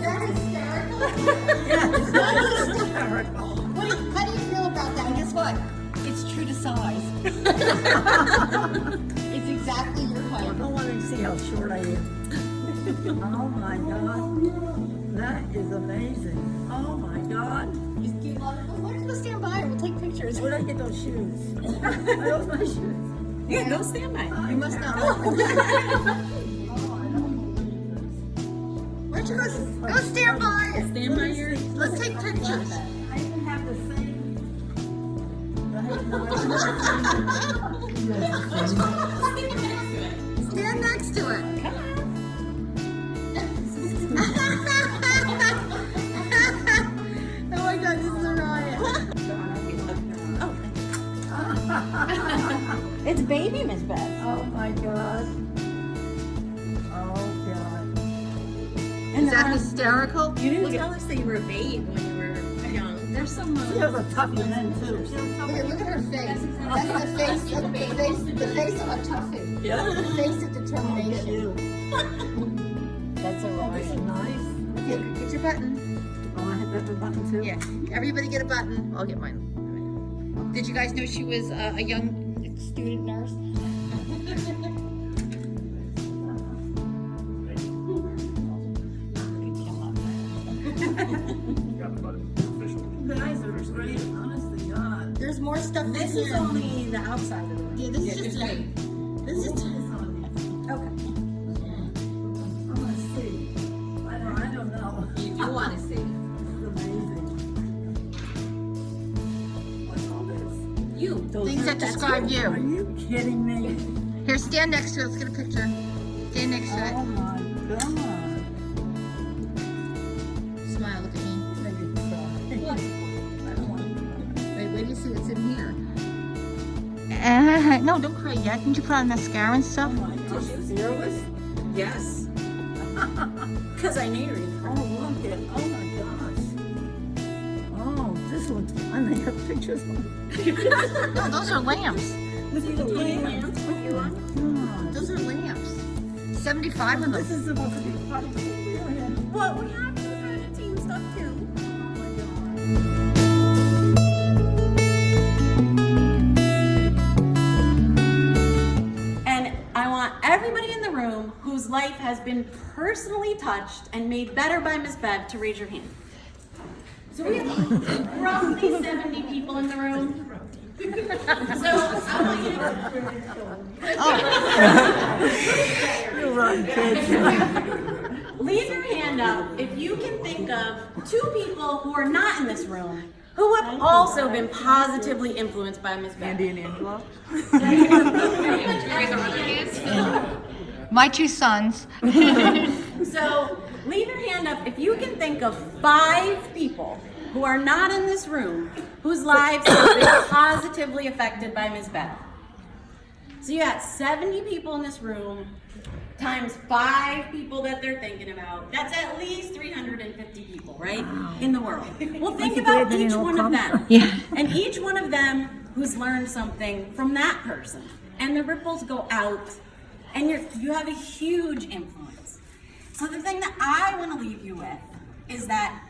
that hysterical? Yeah, it's not hysterical. How do you feel about that? And guess what? It's true to size. It's exactly your I height. don't want to see how short I am. Oh my God. That is amazing. Oh my God. You love it. Well, why don't you go stand by and we'll take pictures? Where'd I get those shoes? Are those my shoes? Yeah, go stand by. You must not like them. Why don't you go stand by? Stand by your. Let's take pictures. I even have the same. Stand next to it. Oh my God, this is a riot. It's baby Miss Beth. Oh my God. Oh God. Is that hysterical? You didn't tell us that you were a babe when you were young. There's some. She has a toughie then too. Look at her face. That's the face of a toughie. Yeah. The face of determination. You. That's a This is riot. nice. Get your button. Oh, I have that button too. Yeah, everybody get a button. I'll get mine. Did you guys know she was a young student nurse? You guys are great, honest to God. There's more stuff This in is here. only the outside of the room. Yeah, this is just Okay. This is Okay. Okay. I want to see. I don't know. You do want to see. This is amazing. What's all this? You. things that describe Are you. you kidding me? Here, stand next to it. Let's get a picture. Stand next to Oh it. my God. Smile. Look at me. Maybe try. I don't want to. Wait till you see what's in here. No, don't cry yet. Didn't you put on mascara and stuff? Oh my God. Fearless? Yes. Because I knew you were. Oh, look at. Oh my gosh. Oh, this looks fun. They have pictures of No, those are lamps. Look at the lamps. Oh my God. Those are lamps. 75 of This them. is supposed to be part of the real. Well, we have to kind of team stuff too. And I want everybody in the room whose life has been personally touched and made better by Miss Bev to raise your hand. So we have roughly 70 people in the room. So I want you to You run, kids. leave your hand up if you can think of 2 people who are not in this room who have also been positively influenced by Miss Bev. Andy and Angela. My 2 sons. So leave your hand up if you can think of 5 people who are not in this room whose lives have been positively affected by Ms. Bev. So you got 70 people in this room times 5 people that they're thinking about. That's at least 350 people, right? In the world. Well, think about each one of them. Yeah. And each one of them who's learned something from that person. And the ripples go out, and you have a huge influence. So the thing that I want to leave you with is that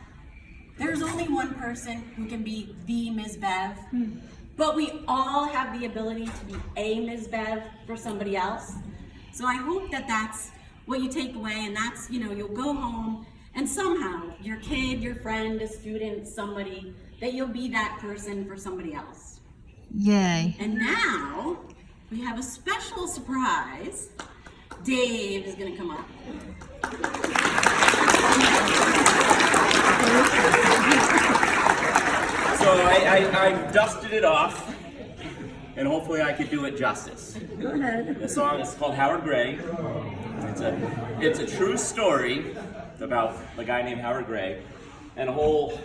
there's only one person who can be the Ms. Bev, but we all have the ability to be a Ms. Bev for somebody else. So I hope that that's what you take away, and that's, you'll go home and somehow your kid, your friend, a student, somebody, that you'll be that person for somebody else. Yay. And now we have a special surprise. Dave is going to come up. So I dusted it off, and hopefully I could do it justice. Go ahead. The song is called Howard Gray. It's a true story about a guy named Howard Gray, and the whole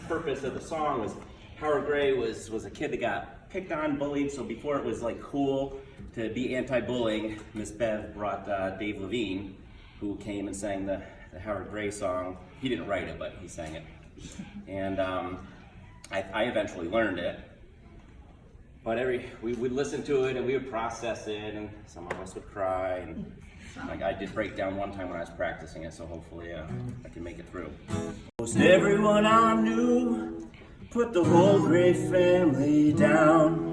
purpose of the song was Howard Gray was a kid that got picked on, bullied. So before it was like cool to be anti-bullying, Miss Bev brought Dave Levine, who came and sang the Howard Gray song. He didn't write it, but he sang it. And I eventually learned it. But we would listen to it and we would process it, and some of us would cry. And like I did break down one time when I was practicing it, so hopefully I can make it through. Most everyone I knew put the whole Gray family down.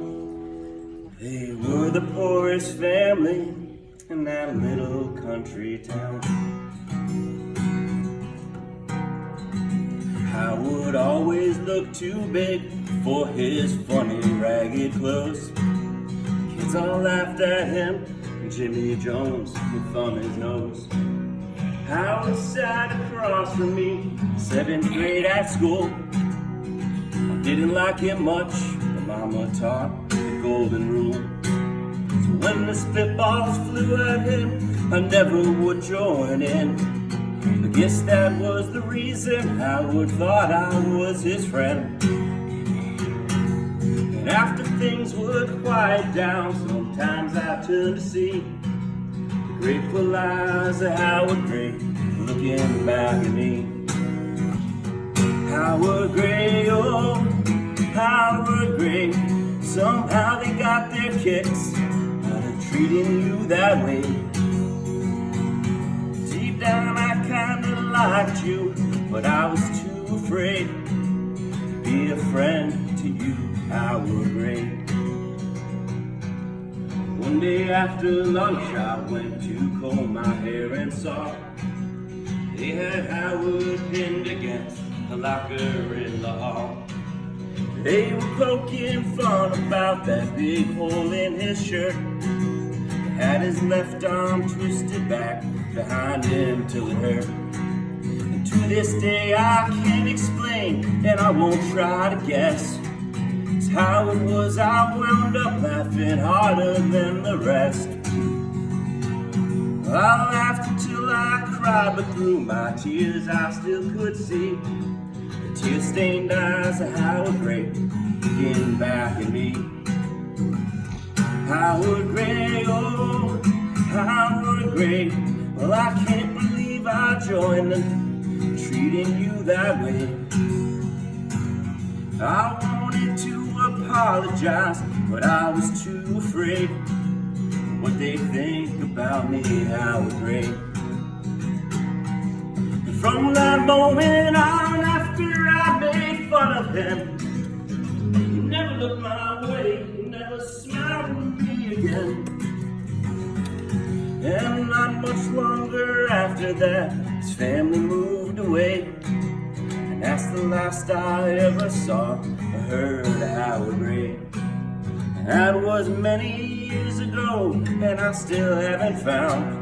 They were the poorest family in that little country town. Howard always looked too big for his funny ragged clothes. Kids all laughed at him, and Jimmy Jones would thumb his nose. Howard sat across from me, 7th grade at school. I didn't like him much, but Mama taught the golden rule. So when the spitballs flew at him, I never would join in. I guess that was the reason Howard thought I was his friend. And after things would quiet down, sometimes I turned to see the grateful eyes of Howard Gray looking back at me. Howard Gray, oh, Howard Gray, somehow they got their kicks out of treating you that way. Deep down I kinda liked you, but I was too afraid to be a friend to you, Howard Gray. One day after lunch I went to comb my hair and saw they had Howard pinned against the locker in the hall. They were poking fun about that big hole in his shirt. Had his left arm twisted back behind him till it hurt. And to this day I can't explain, and I won't try to guess, just how it was I wound up laughing harder than the rest. I laughed until I cried, but through my tears I still could see the tear-stained eyes of Howard Gray looking back at me. Howard Gray, oh, Howard Gray, well I can't believe I joined them, treating you that way. I wanted to apologize, but I was too afraid what they think about me, Howard Gray. And from that moment on, after I made fun of him, he never looked my way, he never smiled at me again. And not much longer after that, his family moved away, and that's the last I ever saw or heard of Howard Gray. That was many years ago, and I still haven't found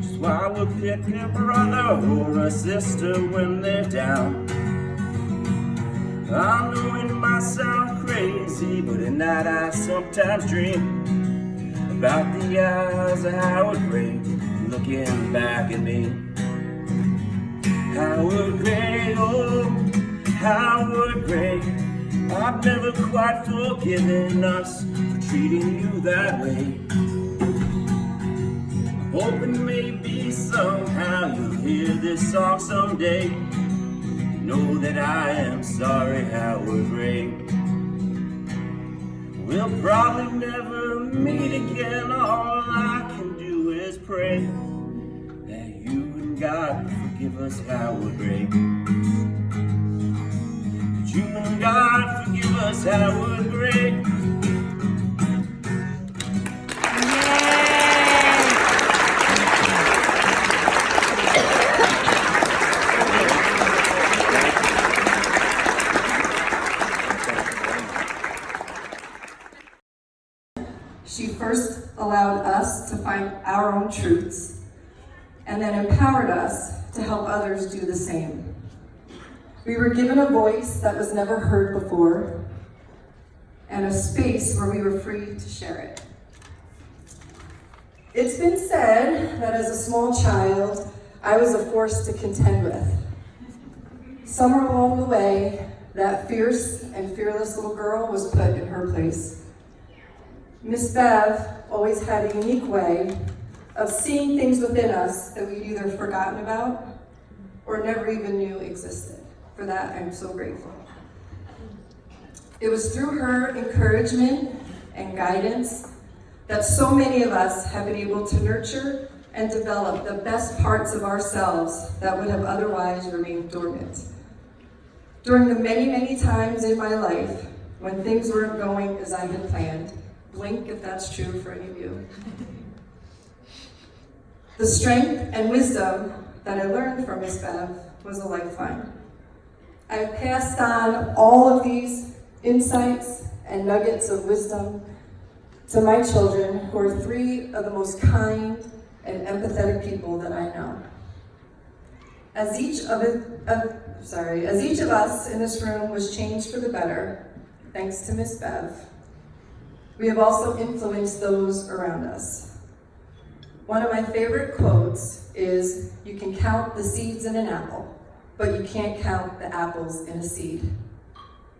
just why would pick a brother or a sister when they're down. I know it might sound crazy, but at night I sometimes dream about the eyes of Howard Gray looking back at me. Howard Gray, oh, Howard Gray, I've never quite forgiven us for treating you that way. I'm hoping maybe somehow you'll hear this song someday. Know that I am sorry, Howard Gray. We'll probably never meet again. All I can do is pray that you and God forgive us, Howard Gray. You and God forgive us, Howard Gray. She first allowed us to find our own truths and then empowered us to help others do the same. We were given a voice that was never heard before and a space where we were free to share it. It's been said that as a small child, I was a force to contend with. Somewhere along the way, that fierce and fearless little girl was put in her place. Miss Bev always had a unique way of seeing things within us that we'd either forgotten about or never even knew existed. For that, I'm so grateful. It was through her encouragement and guidance that so many of us have been able to nurture and develop the best parts of ourselves that would have otherwise remained dormant. During the many, many times in my life when things weren't going as I had planned, blink if that's true for any of you, the strength and wisdom that I learned from Miss Bev was a lifeline. I've passed on all of these insights and nuggets of wisdom to my children, who are three of the most kind and empathetic people that I know. As each of us in this room was changed for the better, thanks to Miss Bev, we have also influenced those around us. One of my favorite quotes is, "You can count the seeds in an apple, but you can't count the apples in a seed."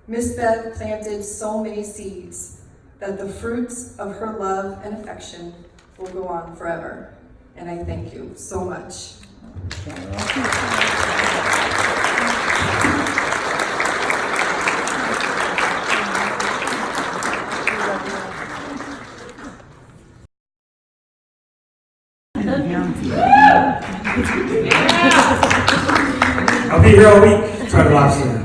Miss Bev planted so many seeds that the fruits of her love and affection will go on forever. And I thank you so much. I'll be here all week. Try to lobster.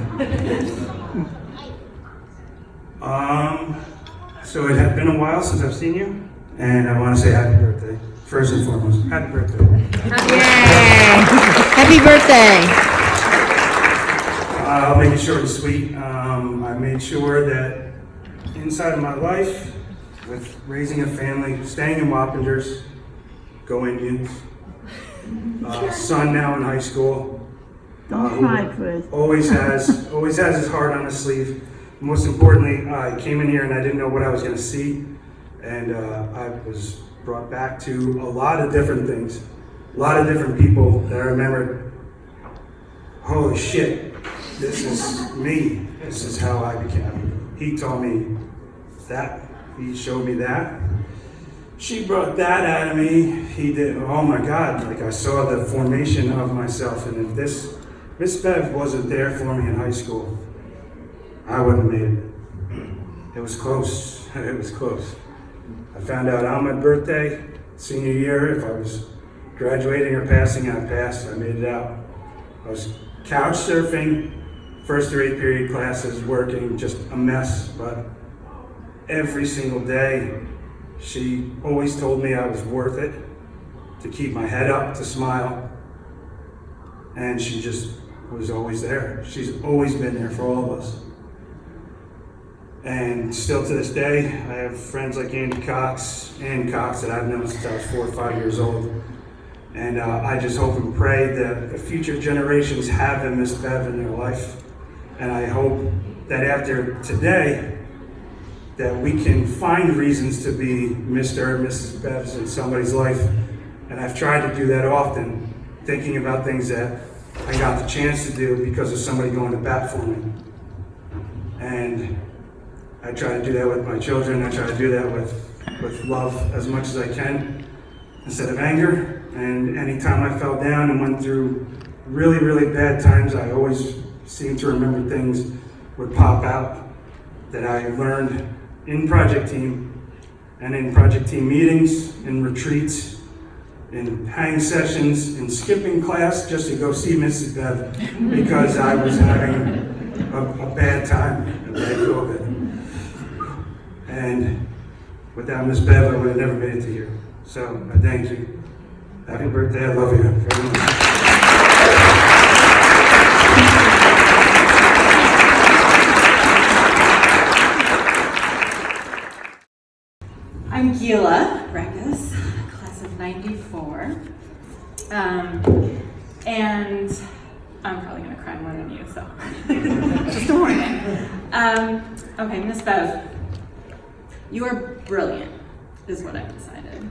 So it had been a while since I've seen you, and I want to say happy birthday. First and foremost, happy birthday. Yay! Happy birthday! I'll make it short and sweet. I made sure that inside of my life, with raising a family, staying in Wappingers, go Indians, son now in high school, Don't cry, Chris. always has his heart on his sleeve. Most importantly, I came in here and I didn't know what I was going to see, and I was brought back to a lot of different things, a lot of different people that I remembered. Holy shit, this is me. This is how I became. He taught me that. He showed me that. She brought that out of me. He did. Oh my God! Like I saw the formation of myself, and if this Miss Bev wasn't there for me in high school, I wouldn't have made it. It was close. It was close. I found out on my birthday, senior year, if I was graduating or passing, I passed. I made it out. I was couch surfing, first through 8th period classes, working, just a mess. But every single day, she always told me I was worth it, to keep my head up, to smile. And she just was always there. She's always been there for all of us. And still to this day, I have friends like Ann Cox that I've known since I was 4 or 5 years old. And I just hope and pray that the future generations have a Miss Bev in their life. And I hope that after today, that we can find reasons to be Mr. or Mrs. Bevs in somebody's life. And I've tried to do that often, thinking about things that I got the chance to do because of somebody going to bat for me. And I try to do that with my children. I try to do that with love as much as I can, instead of anger. And anytime I fell down and went through really, really bad times, I always seem to remember things would pop out that I learned in project team and in project team meetings, in retreats, in hang sessions, in skipping class just to go see Mrs. Bev because I was having a bad time, a bad COVID. And without Miss Bev, I would have never made it to here. So I thank you. Happy birthday, I love you very much. I'm Gila Reckess, class of '94. And I'm probably gonna cry more than you, so just a warning. Okay, Miss Bev, you are brilliant, is what I've decided.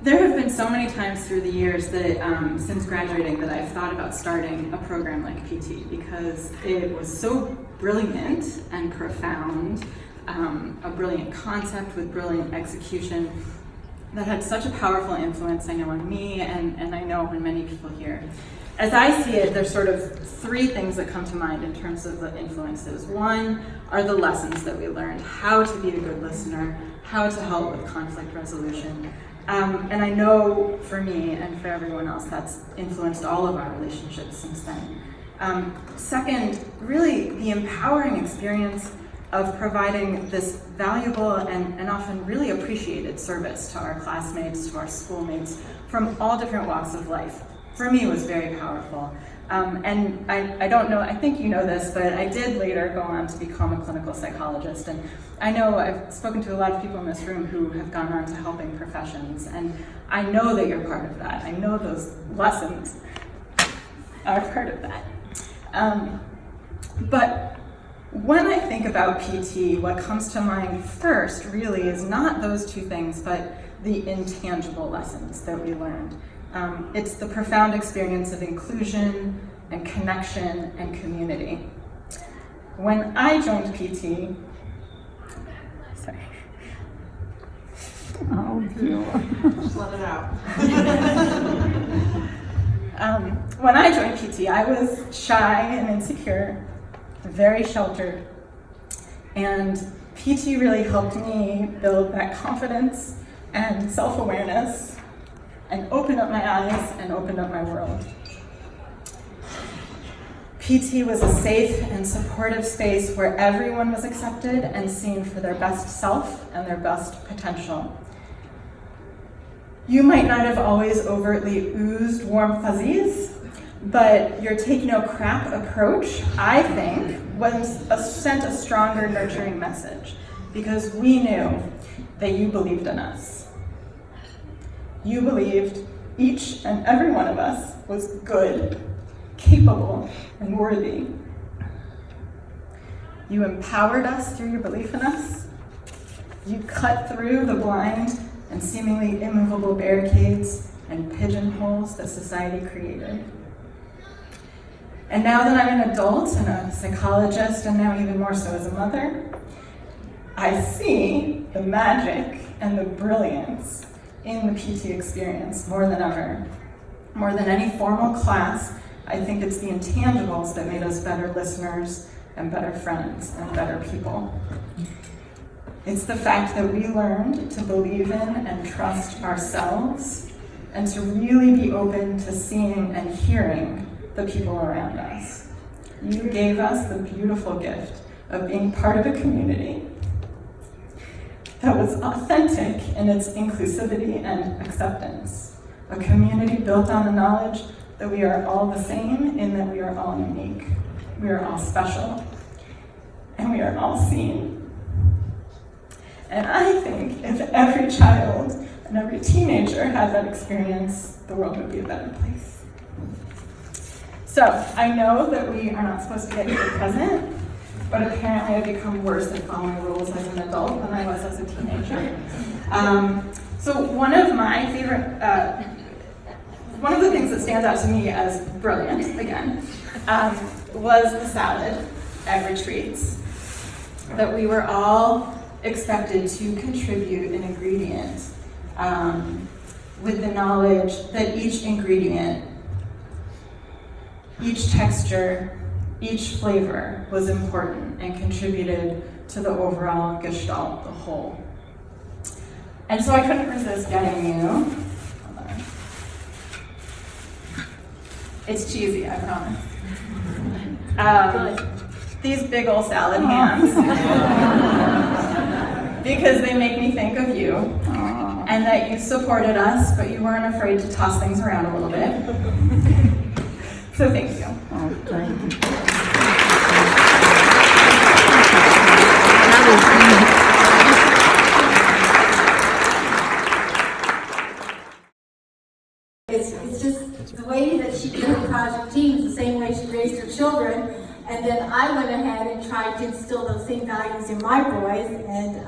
There have been so many times through the years that since graduating that I've thought about starting a program like PT because it was so brilliant and profound, a brilliant concept with brilliant execution that had such a powerful influence, I know, on me and I know on many people here. As I see it, there's sort of three things that come to mind in terms of the influences. One are the lessons that we learned, how to be a good listener, how to help with conflict resolution. And I know for me and for everyone else, that's influenced all of our relationships since then. Second, really the empowering experience of providing this valuable and often really appreciated service to our classmates, to our schoolmates from all different walks of life. For me, was very powerful. And I don't know, I think you know this, but I did later go on to become a clinical psychologist. And I know I've spoken to a lot of people in this room who have gone on to helping professions. And I know that you're part of that. I know those lessons are part of that. But when I think about PT, what comes to mind first really is not those two things, but the intangible lessons that we learned. It's the profound experience of inclusion and connection and community. When I joined PT, sorry. Oh, dear. Just let it out. When I joined PT, I was shy and insecure, very sheltered, and PT really helped me build that confidence and self-awareness and open up my eyes and open up my world. PT was a safe and supportive space where everyone was accepted and seen for their best self and their best potential. You might not have always overtly oozed warm fuzzies, but your take no crap approach, I think, sent a stronger nurturing message because we knew that you believed in us. You believed each and every one of us was good, capable, and worthy. You empowered us through your belief in us. You cut through the blind and seemingly immovable barricades and pigeonholes that society created. And now that I'm an adult and a psychologist, and now even more so as a mother, I see the magic and the brilliance in the PT experience more than ever. More than any formal class, I think it's the intangibles that made us better listeners and better friends and better people. It's the fact that we learned to believe in and trust ourselves and to really be open to seeing and hearing the people around us. You gave us the beautiful gift of being part of a community that was authentic in its inclusivity and acceptance. A community built on the knowledge that we are all the same in that we are all unique. We are all special, and we are all seen. And I think if every child and every teenager had that experience, the world would be a better place. So I know that we are not supposed to get here present, but apparently I've become worse at following rules as an adult than I was as a teenager. So one of my favorite, one of the things that stands out to me as brilliant, again, was the salad at retreats. That we were all expected to contribute an ingredient with the knowledge that each ingredient, each texture, each flavor was important and contributed to the overall gestalt, the whole. And so I couldn't resist getting you, hold on. It's cheesy, I promise. These big old salad hands, because they make me think of you, and that you supported us, but you weren't afraid to toss things around a little bit. So thank you. Oh, thank you. It's just the way that she did her project teams, the same way she raised her children. And then I went ahead and tried to instill those same values in my boys. And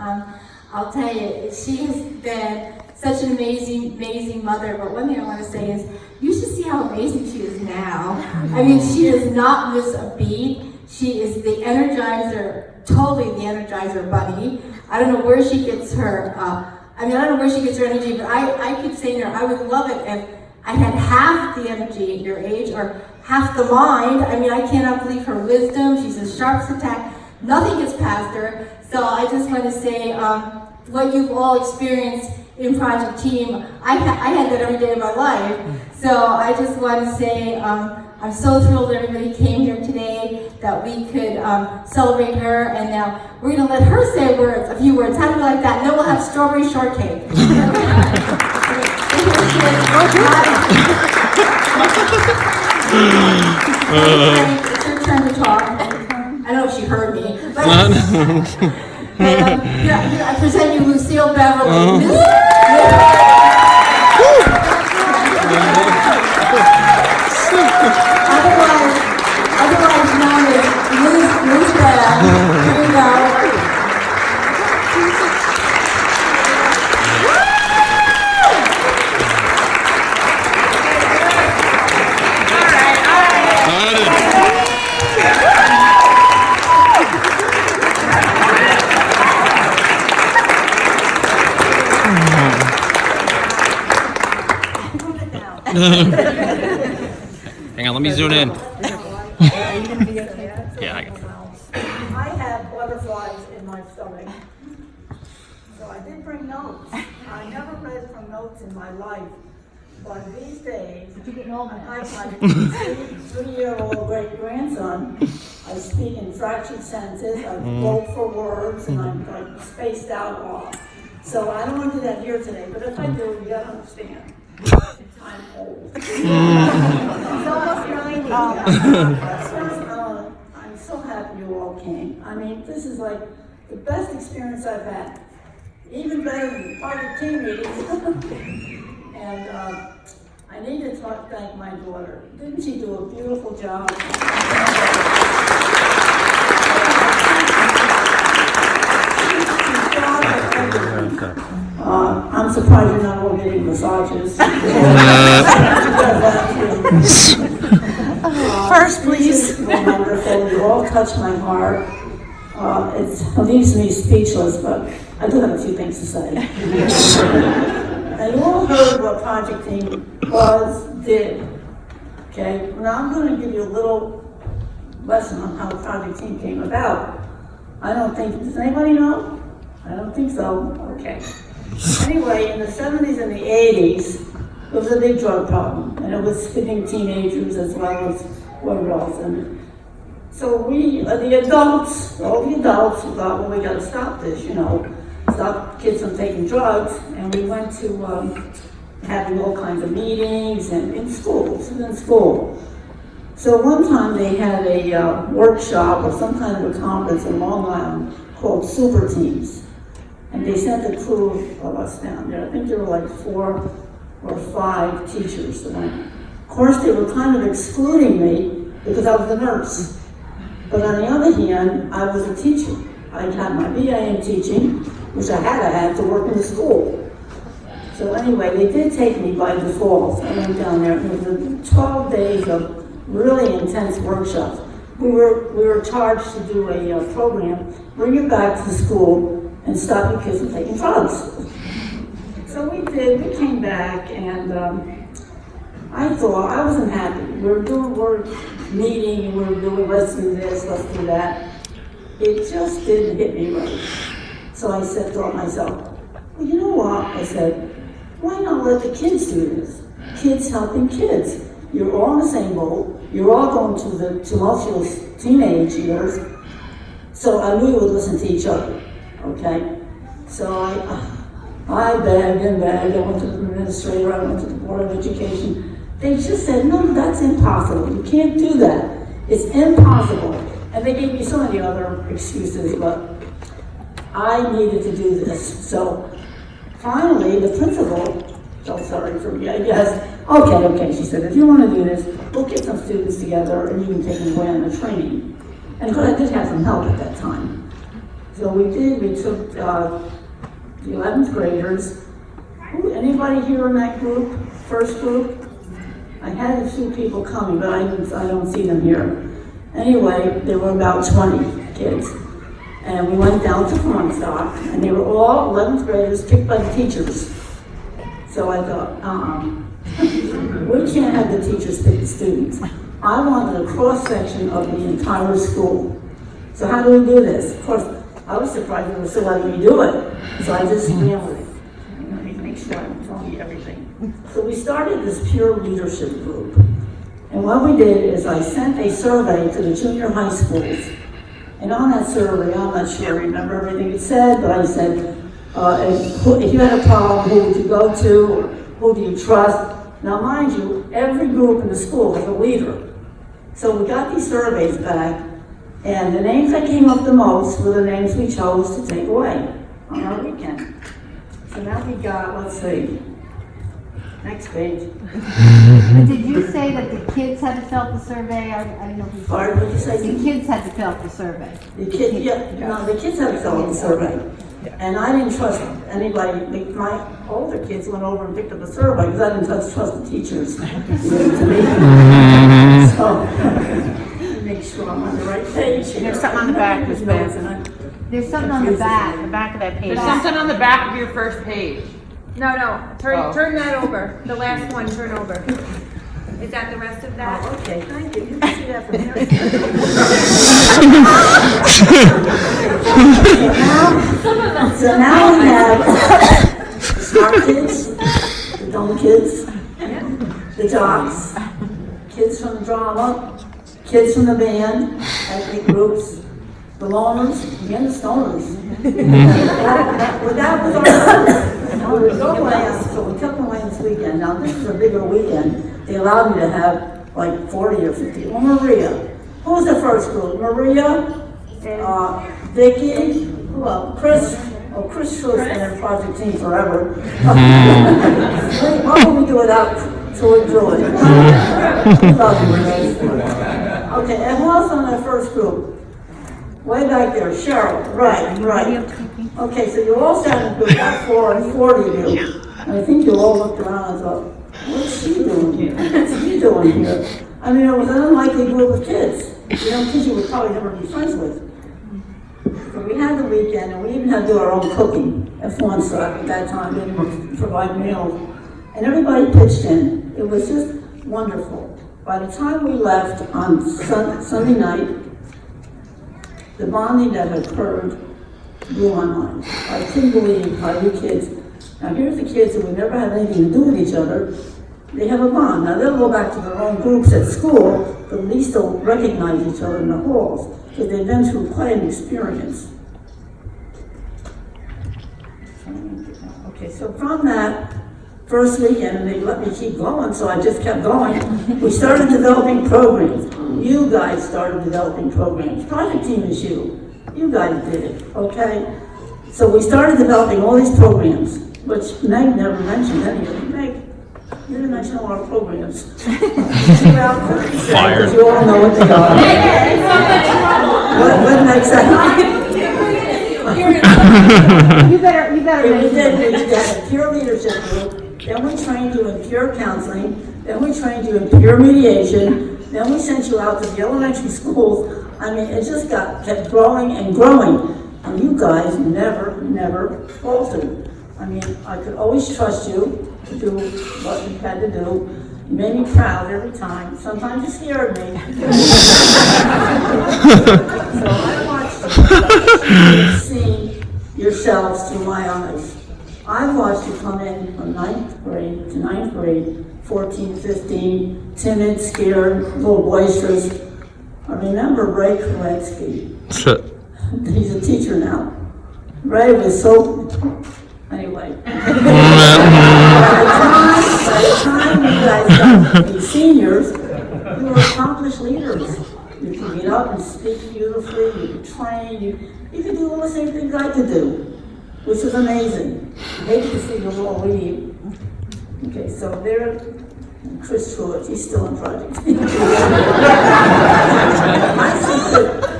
I'll tell you, she has been such an amazing mother. But one thing I want to say is, you should see how amazing she is now. I mean, she does not miss a beat. She is the Energizer, totally the Energizer bunny. I don't know where she gets her, I don't know where she gets her energy, but I keep saying to her, I would love it if I had half the energy at your age, or half the mind. I mean, I cannot believe her wisdom. She's as sharp as a tack. Nothing gets past her. So I just want to say, what you've all experienced in Project Team, I had that every day of my life. So I just want to say, I'm so thrilled that everybody came here today, that we could celebrate her, and now we're going to let her say a few words. How do you like that? And then we'll have strawberry shortcake. It's your turn to talk. I don't know if she heard me, but I present you Lucille Beverly. Otherwise known as Liz Bev. Here you go. Hang on, let me zoom in. Are you going to be okay? Yeah, I got it. I have butterflies in my stomach. So I did bring notes. I never read from notes in my life. But these days, I like my 3-year-old great-grandson. I speak in fractured sentences, I vote for words, and I'm like spaced out a lot. So I don't want to do that here today, but if I do, you gotta understand. I'm old. It's almost 90. I'm so happy you all came. I mean, this is like the best experience I've had. Even better than Project Team meetings. And I need to thank my daughter. Didn't she do a beautiful job? I'm surprised you're not all getting massages. First, please. Wonderful. You all touch my heart. It leaves me speechless, but I do have a few things to say. And you all heard what Project Team did. Okay? Now I'm going to give you a little lesson on how Project Team came about. Does anybody know? I don't think so. Okay. Anyway, in the 70s and the 80s, there was a big drug problem, and it was hitting teenagers as well as young girls. And so we, all the adults, thought, well, we got to stop this, stop kids from taking drugs. And we went to having all kinds of meetings and in school. So one time they had a workshop or some kind of a conference in Long Island called Super Teams. And they sent a crew of us down there. I think there were like 4 or 5 teachers that went. Of course, they were kind of excluding me because I was a nurse. But on the other hand, I was a teacher. I had my BA in teaching, which I had to work in the school. So anyway, they did take me by default. I went down there, and it was 12 days of really intense workshops. We were charged to do a program, bring it back to the school, and stop your kids from taking drugs. So we did. We came back, and I thought I wasn't happy. We were meeting, we were doing let's do this, let's do that. It just didn't hit me right. So I thought myself, well, you know what? I said, why not let the kids do this? Kids helping kids. You're all in the same boat. You're all going to the tumultuous teenage years. So I knew we would listen to each other. Okay, so I begged and begged. I went to the administrator, I went to the Board of Education. They just said, no, that's impossible. You can't do that. It's impossible. And they gave me so many other excuses, but I needed to do this. So finally, the principal felt sorry for me, I guess. Okay, she said, if you want to do this, we'll get some students together and you can take them away on the training. And of course, I did have some help at that time. So we took the 11th graders. Anybody here in that group, first group? I had a few people coming, but I don't see them here. Anyway, there were about 20 kids. And we went down to Comstock, and they were all 11th graders picked by the teachers. So I thought, We can't have the teachers pick the students. I wanted a cross-section of the entire school. So how do we do this? Of course, I was surprised they were still letting me do it. So I just nailed it. Let me make sure I'm telling you everything. So we started this peer leadership group. And what we did is I sent a survey to the junior high schools. And on that survey, I'm not sure I remember everything it said, but I said, if you had a problem, who would you go to, or who do you trust? Now mind you, every group in the school has a leader. So we got these surveys back, and the names that came up the most were the names we chose to take away on our weekend. So now we got, let's see, next page. But did you say that the kids had to fill out the survey? I don't know if you. Pardon, what did you say? The kids had to fill out the survey. The kids, the kids had to fill out the survey. And I didn't trust anybody. My older kids went over and picked up the survey because I didn't trust the teachers. So, make sure I'm on the right page here. There's something on the back, Ms. Benson. There's something on the back. The back of that page. There's something on the back of your first page. No, turn Oh. turn that over. The last one, turn over. Is that the rest of that? Oh, okay, thank you. You can see that from here. So now we have the smart kids, the dumb kids, the jocks, kids from the drama, kids from the band, ethnic groups, the loners, and the stoners. Well, that was our we were so last, so we took them away this weekend. Now this is a bigger weekend. They allowed me to have like 40 or 50. Well, Maria. Who was the first group? Maria, Vicky, Chris. Oh, Chris Schultz been in Project Team forever. What would we do without Troy Druid? We love you, Renee. Okay, and who else on that first group? Way back there, Cheryl. Right. Okay, so you all sat in a group, about 40 of you. And I think you all looked around and thought, what's she doing here? What's he doing here? I mean, it was an unlikely group of kids. You know, kids you would probably never be friends with. So we had the weekend, and we even had to do our own cooking at once at that time, and provide meals. And everybody pitched in. It was just wonderful. By the time we left on Sunday night, the bonding that had occurred blew my mind. I couldn't believe how you kids, now here's the kids who would never have anything to do with each other, they have a bond. Now they'll go back to their own groups at school, but at least they'll recognize each other in the halls, because they've been through quite an experience. Okay, so from that first weekend, and they let me keep going, so I just kept going, we started developing programs. You guys started developing programs. Project Team is you. You guys did it, okay? So we started developing all these programs, which Meg never mentioned any of them. Meg, you didn't mention all our programs. Fired. You all know what they are. What Meg said? You better. We had a peer leadership group, then we trained you in peer counseling, then we trained you in peer mediation, then we sent you out to the elementary schools. I mean, it just kept growing and growing. And you guys never faltered. I mean, I could always trust you to do what you had to do. You made me proud every time. Sometimes you scared me. So I watched you see yourselves through my eyes. I watched you come in from 9th grade to 9th grade, 14, 15, timid, scared, a little boisterous. I remember Ray Kerensky. He's a teacher now. Ray was so, anyway. By the time you guys got to be seniors, you were accomplished leaders. You could get up and speak beautifully, you could train, you could do all the same things I could do, which was amazing. I hate to see you all leave. Okay, so there, Chris Truitt, he's still in Project.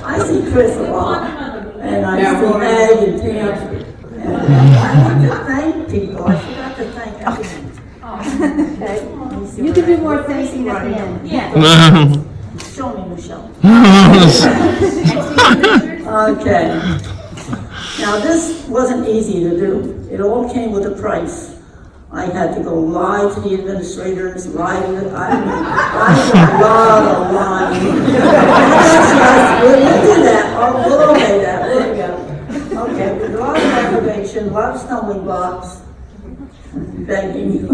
I see Chris a lot, and I see Megg and Pam. And I want to thank people. I forgot to thank everyone. Okay? You can do more thanking at the end. Yeah. Show me, Michelle. Okay. Now this wasn't easy to do. It all came with a price. I had to go lie to the administrators, lie to the, I did a lot of lying. We'll do that, we'll obey that, okay, with a lot of aggravation, a lot of stumbling blocks, begging.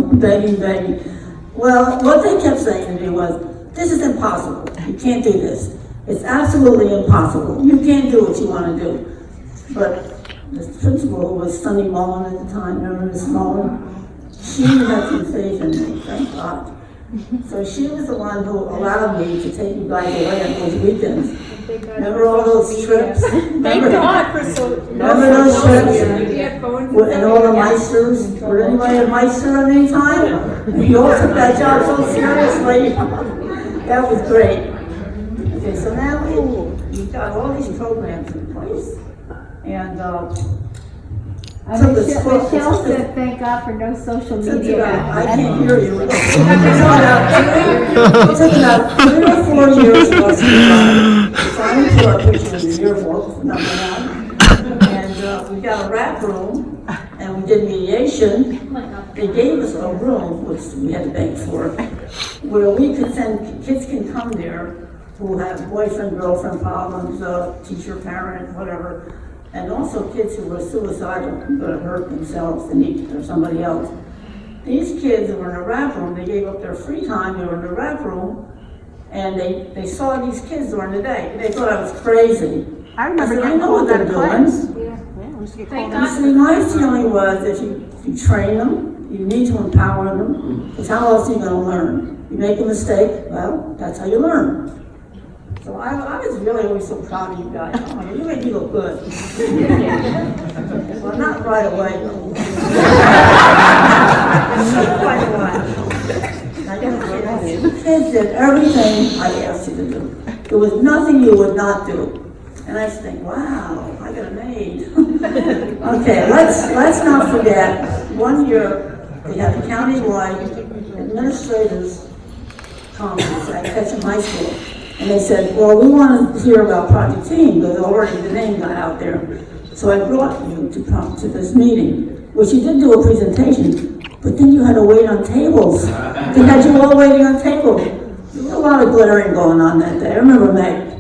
Well, what they kept saying to me was, this is impossible, you can't do this. It's absolutely impossible, you can't do what you want to do. But the principal, who was Sunny Mullen at the time, remember Miss Mullen? She had some faith in me, thank God. So she was the one who allowed me to take you guys away on those weekends. Remember all those trips? Thank God for Remember those trips? And all the Meisters? Were anybody a Meister at any time? You all took that job so seriously. That was great. Okay, so now we've got all these programs in place. And Michelle said, thank God for no social media. I can't hear you. It took about 3 or 4 years for us to sign into our picture in the yearbook, number 1. And we got a rap room, and we did mediation. They gave us a room, which we had to beg for, where we could send, kids can come there who have boyfriend, girlfriend problems, teacher, parent, whatever. And also kids who were suicidal, going to hurt themselves or somebody else. These kids who were in a rap room, they gave up their free time, they were in the rap room, and they saw these kids during the day. They thought I was crazy. I remember said, getting know what they're doing. See, my feeling was if you train them, you need to empower them, because how else are you going to learn? You make a mistake, well, that's how you learn. So I was really always so proud of you guys. Oh my God, you make me look good. Well, not right away, though. Right away. You kids did everything I asked you to do. There was nothing you would not do. And I just think, wow, I got a maid. Okay, let's not forget, one year we had the countywide administrators conference at Ketchum High School. And they said, well, we want to hear about Project Team, because already the name got out there. So I brought you to this meeting, which you did do a presentation, but then you had to wait on tables. They had you all waiting on tables. There was a lot of glittering going on that day. I remember Megg.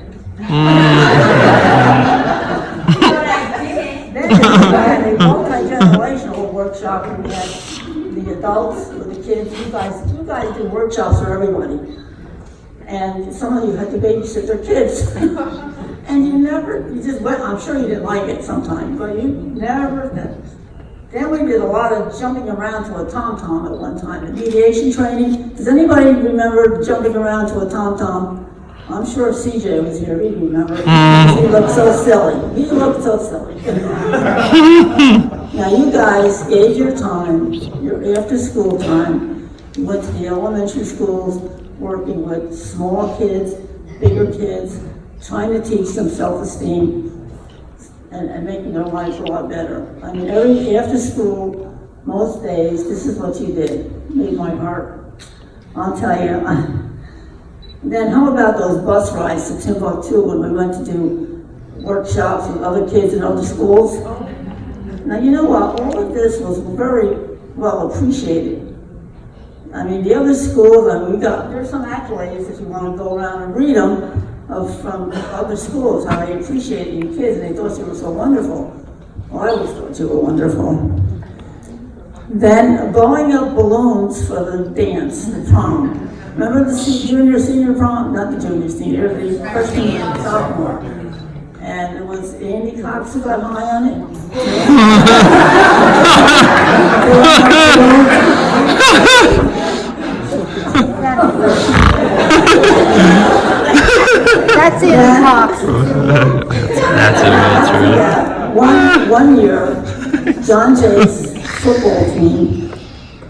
Then we had a multi-generational workshop, and we had the adults with the kids. You guys do workshops for everybody. And some of you had to babysit their kids. And you just went, I'm sure you didn't like it sometimes, but you never did. Then we did a lot of jumping around to a tom-tom at one time, in mediation training. Does anybody remember jumping around to a tom-tom? I'm sure if CJ was here, he'd remember. He looked so silly. Now you guys gave your time, your after-school time. You went to the elementary schools, working with small kids, bigger kids, trying to teach them self-esteem and making their lives a lot better. I mean, after school, most days, this is what you did. It made my heart. I'll tell you. Then how about those bus rides to Timbuktu when we went to do workshops with other kids in other schools? Now you know what, all of this was very well appreciated. I mean, the other schools, there's some accolades if you want to go around and read them from other schools, how they appreciated you kids, and they thought you were so wonderful. Well, I always thought you were wonderful. Then blowing up balloons for the dance, the prom. Remember the senior prom? Not the junior, senior, the freshman and sophomore. And it was Andy Cox who got high on it. That's it, Cox. That's it. Yeah. One year, John Jay's football team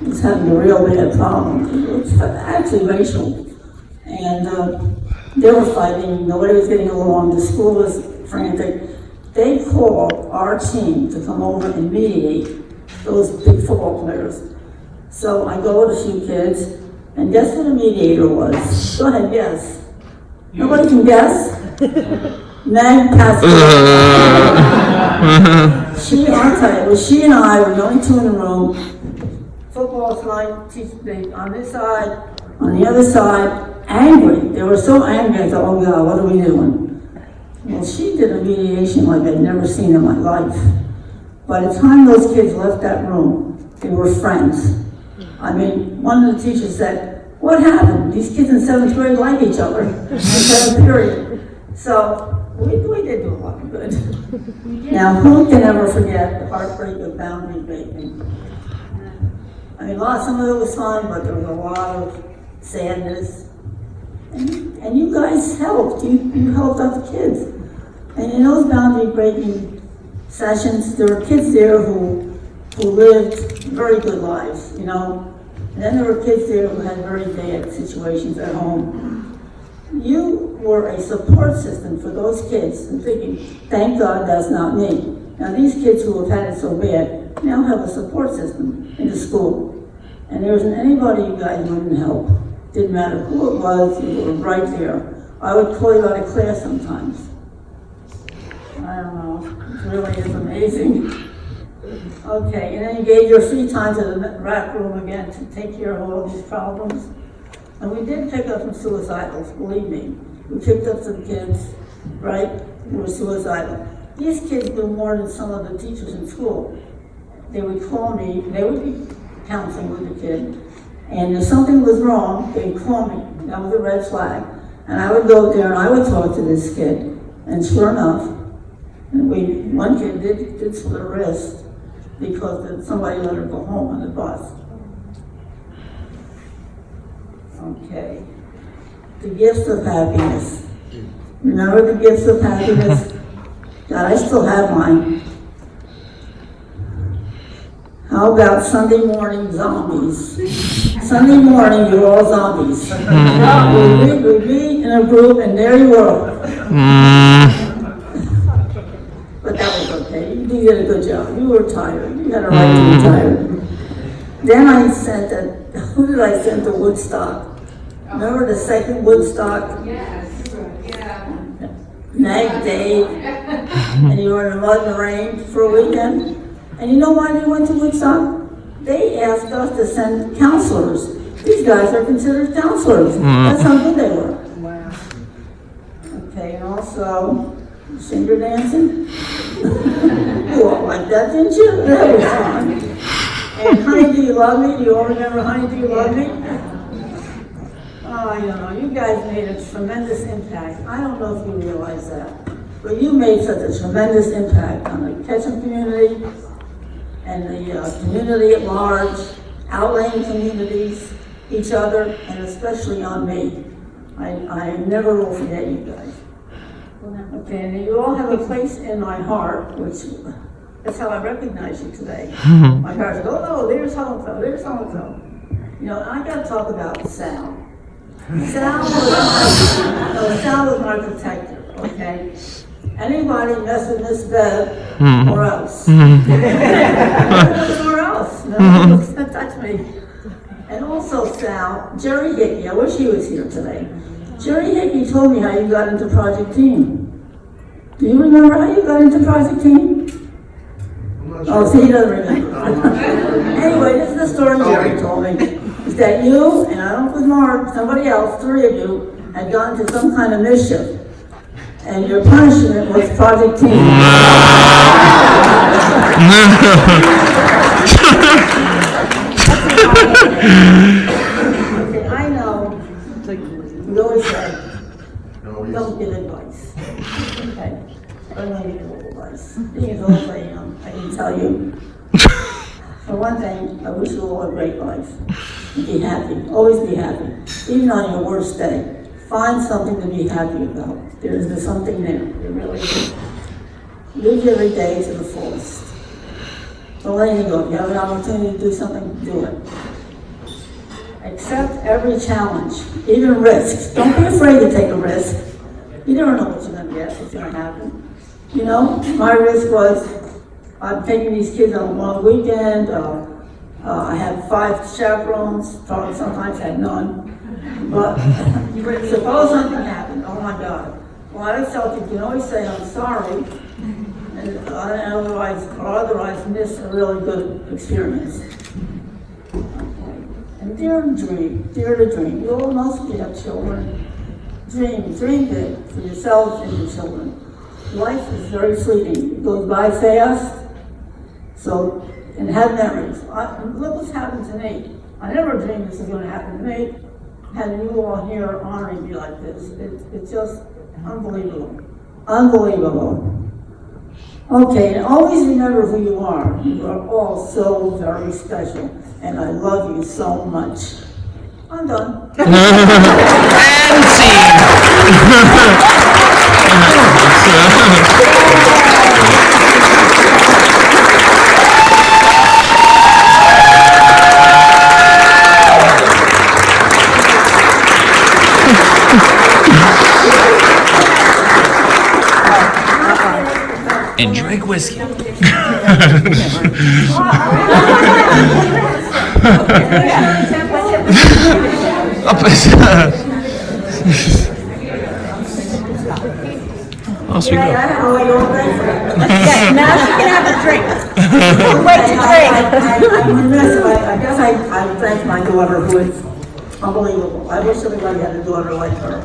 was having a real bad problem. It was actually racial. And they were fighting, nobody was getting along, the school was frantic. They called our team to come over and mediate those big football players. So I go with a few kids, and guess who the mediator was? Go ahead, guess. Nobody can guess? Megg Pascarella. I'll tell you, it was she and I were the only two in the room. Football cross line, they on this side, on the other side, angry. They were so angry, I thought, oh God, what are we doing? Well, she did a mediation like I'd never seen in my life. By the time those kids left that room, they were friends. I mean, one of the teachers said, what happened? These kids in 7th grade like each other in 7th period. So we did do a lot of good. Now, who can ever forget the heartbreak of boundary breaking? I mean, some of it was fun, but there was a lot of sadness. And you guys helped. You helped other kids. And in those boundary breaking sessions, there were kids there who lived very good lives, you know. And then there were kids there who had very bad situations at home. You were a support system for those kids, and thinking, thank God that's not me. Now these kids who have had it so bad now have a support system in the school. And there isn't anybody you guys wouldn't help. Didn't matter who it was, you were right there. I would call you out of class sometimes. I don't know, it really is amazing. Okay, and then you gave your free time to the rec room again to take care of all these problems. And we did pick up some suicidals, believe me. We picked up some kids, right, who were suicidal. These kids do more than some of the teachers in school. They would call me, they would be counseling with the kid, and if something was wrong, they'd call me. That was a red flag. And I would go there and I would talk to this kid. And sure enough, one kid did split a wrist because somebody let her go home on the bus. Okay. The gifts of happiness. Remember the gifts of happiness? God, I still have mine. How about Sunday morning zombies? Sunday morning, you're all zombies. We'd be in a group, and there you were. But that was okay. You did a good job. You were tired. You had a right to be tired. Then I sent who did I send to Woodstock? Remember the second Woodstock? Yes. Yeah. Megg, Dave, and you were in the mud and the rain for a weekend. And you know why they went to Woodstock? They asked us to send counselors. These guys are considered counselors. That's how good they were. Wow. Okay, and also, singer dancing. You all like that, didn't you? That was fun. And Honey, Do You Love Me? Do you all remember Honey, Do You Love Me? Oh, you know, you guys made a tremendous impact. I don't know if you realize that, but you made such a tremendous impact on the Ketchum community and the community at large, outlying communities, each other, and especially on me. I never will forget you guys. Okay, and you all have a place in my heart, which that's how I recognize you today. My heart goes, oh, there's so-and-so, there's so-and-so. You know, and I gotta talk about Sal. Sal was my protector, okay? Anybody mess in this bed, or else. Or else. No, don't touch me. And also Sal, Jerry Hickey, I wish he was here today. Jerry Hickey told me how you got into Project Team. Do you remember how you got into Project Team? Oh, see, he doesn't remember. Anyway, this is the story Jerry told me. Is that you, and I don't know if it was Mark, somebody else, three of you, had gotten into some kind of mischief. And your punishment was Project Team. Okay, I know, we always say, don't give advice. Okay? I don't want to give advice. Being as old as I am, I can tell you. For one thing, I wish you all a great life. Be happy. Always be happy. Even on your worst day. Find something to be happy about. There's something there. There really is. Live every day to the fullest. Don't let it go. If you have an opportunity to do something, do it. Accept every challenge, even risks. Don't be afraid to take a risk. You never know what you're going to get, what's going to happen. You know, my risk was, I'm taking these kids on a long weekend. I had 5 chaperones, probably sometimes had none. But suppose something happened, oh my God. Well, I felt you can always say, I'm sorry, and otherwise miss a really good experience. dare to dream, dare to dream. You all must have children. Dream big for yourselves and your children. Life is very fleeting. It goes by fast. So, and have memories. Look what's happened to me. I never dreamed this was going to happen to me. Having you all here honoring me like this, it's just unbelievable. Unbelievable. Okay, and always remember who you are. You are all so very special, and I love you so much. I'm done. And scene. And drink whiskey. Oh, sweet girl. I don't know what you're all ready for. Yeah, now she can have a drink. Wait to drink. I guess I thank my daughter, who is unbelievable. I wish everybody had a daughter like her.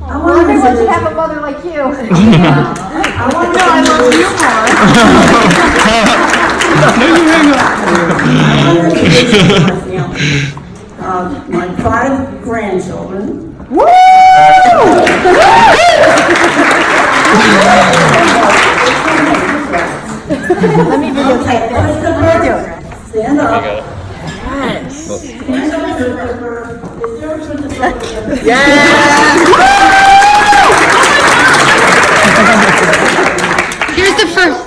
I wonder if Everyone should have a mother like you. I wonder if I love you more. My 5 grandchildren. Woo! Let me videotape this. Stand up. Here's the first.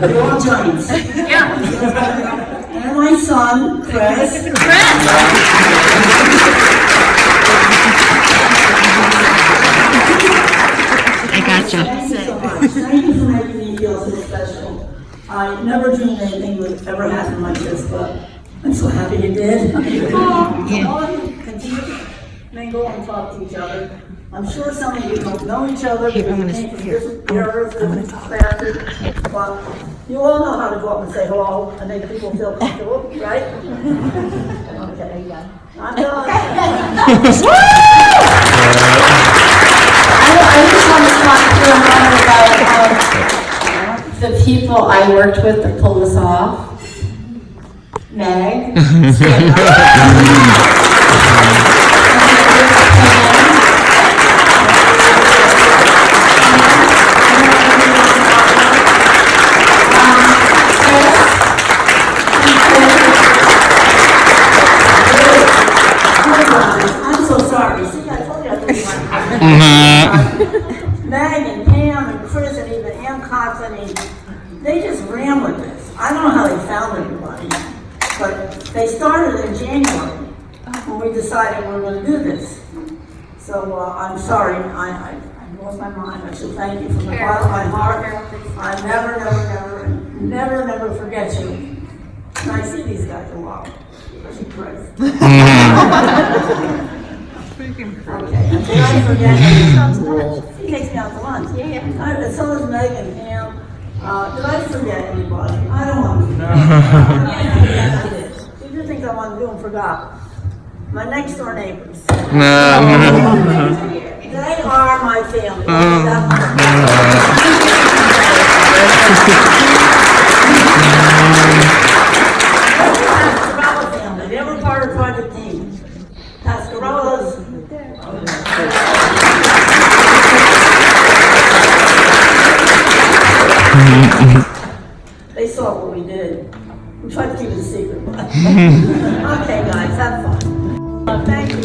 They're all giants. Yeah. And my son, Chris. I gotcha. Thank you so much. Thank you for making me feel so special. I never dreamed anything would ever happen like this, but I'm so happy you did. Continue to mingle and talk to each other. I'm sure some of you don't know each other because you came from different eras, different classes, but you all know how to go up and say hello and make people feel comfortable, right? Okay, I'm done. I just want to talk for a moment about the people I worked with to pull this off. Meg, I'm so sorry. See, I told you I didn't Meg and Pam and Chris and even Ann Cox, I mean, they just ran with this. I don't know how they found everybody, but they started in January when we decided we were going to do this. So I'm sorry, I lost my mind. I should thank you from the bottom of my heart. I never forget you. And I see these guys a lot. Especially Chris. Okay, and did I forget? He takes me out to lunch. Yeah. So does Meg and Pam. Did I forget anybody? I don't want to. No. Who do you think I wanted to do and forgot? My next door neighbors. They are my family. Pascarella family. They were part of Project Team. Pascarellas. They saw what we did. We tried to keep it a secret. Okay, guys, have fun. Thank you.